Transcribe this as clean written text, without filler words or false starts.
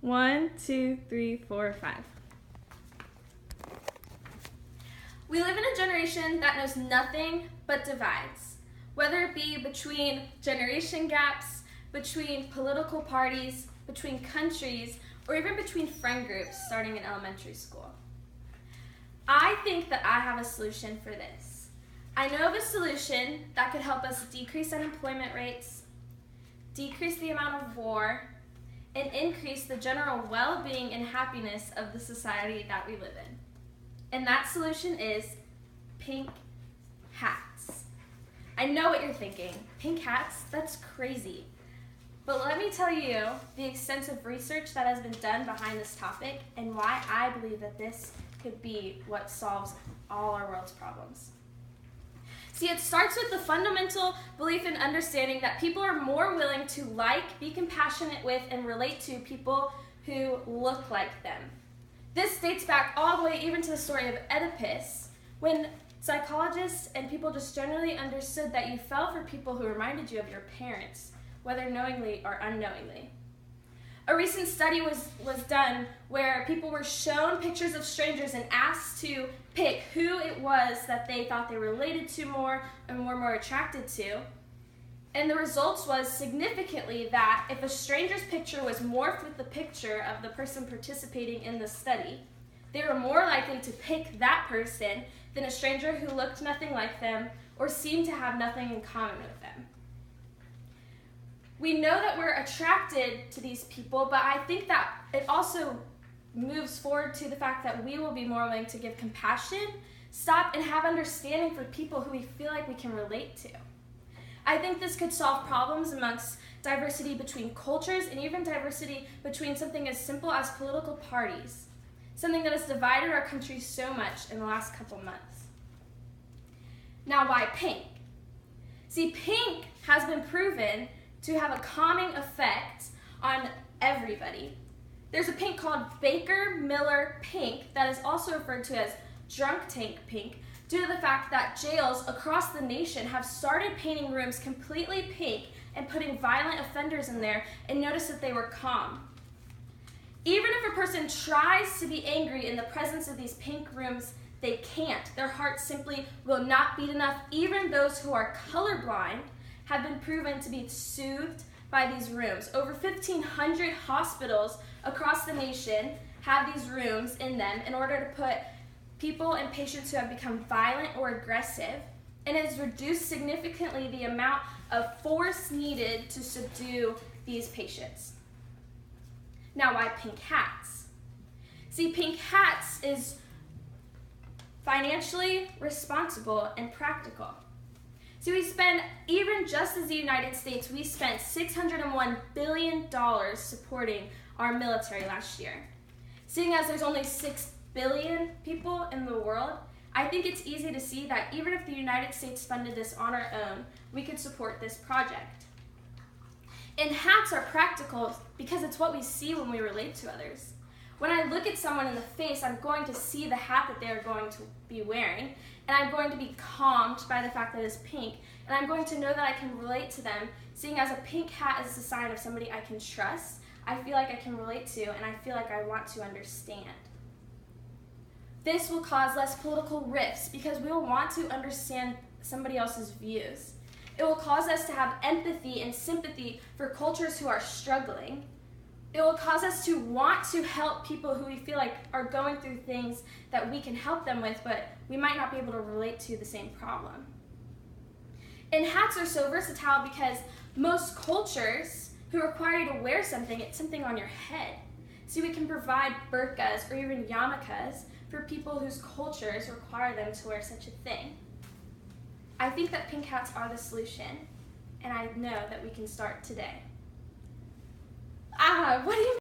1, 2, 3, 4, 5. We live in a generation that knows nothing but divides, whether it be between generation gaps, between political parties, between countries, or even between friend groups starting in elementary school. I think that I have a solution for this. I know of a solution that could help us decrease unemployment rates, decrease the amount of war, and increase the general well-being and happiness of the society that we live in. And that solution is pink hats. I know what you're thinking. Pink hats? That's crazy. But let me tell you the extensive research that has been done behind this topic and why I believe that this could be what solves all our world's problems. See, it starts with the fundamental belief and understanding that people are more willing to like, be compassionate with, and relate to people who look like them. This dates back all the way even to the story of Oedipus, when psychologists and people just generally understood that you fell for people who reminded you of your parents, whether knowingly or unknowingly. A recent study was done where people were shown pictures of strangers and asked to pick who it was that they thought they related to more and were more attracted to. And the results was significantly that if a stranger's picture was morphed with the picture of the person participating in the study, they were more likely to pick that person than a stranger who looked nothing like them or seemed to have nothing in common with them. We know that we're attracted to these people, but I think that it also moves forward to the fact that we will be more willing to give compassion, stop, and have understanding for people who we feel like we can relate to. I think this could solve problems amongst diversity between cultures and even diversity between something as simple as political parties, something that has divided our country so much in the last couple months. Now, why pink? See, pink has been proven to have a calming effect on everybody. There's a pink called Baker Miller pink that is also referred to as drunk tank pink due to the fact that jails across the nation have started painting rooms completely pink and putting violent offenders in there and noticed that they were calm. Even if a person tries to be angry in the presence of these pink rooms, they can't. Their heart simply will not beat enough. Even those who are colorblind have been proven to be soothed by these rooms. Over 1,500 hospitals across the nation have these rooms in them in order to put people and patients who have become violent or aggressive, and it has reduced significantly the amount of force needed to subdue these patients. Now, why pink hats? See, pink hats is financially responsible and practical. So we spend, even just as the United States, we spent $601 billion supporting our military last year. Seeing as there's only 6 billion people in the world, I think it's easy to see that even if the United States funded this on our own, we could support this project. And hats are practical because it's what we see when we relate to others. When I look at someone in the face, I'm going to see the hat that they're going to be wearing, and I'm going to be calmed by the fact that it's pink, and I'm going to know that I can relate to them, seeing as a pink hat is a sign of somebody I can trust, I feel like I can relate to, and I feel like I want to understand. This will cause less political rifts because we will want to understand somebody else's views. It will cause us to have empathy and sympathy for cultures who are struggling. It will cause us to want to help people who we feel like are going through things that we can help them with, but we might not be able to relate to the same problem. And hats are so versatile because most cultures who require you to wear something, it's something on your head. So we can provide burqas or even yarmulkes for people whose cultures require them to wear such a thing. I think that pink hats are the solution, and I know that we can start today. What do you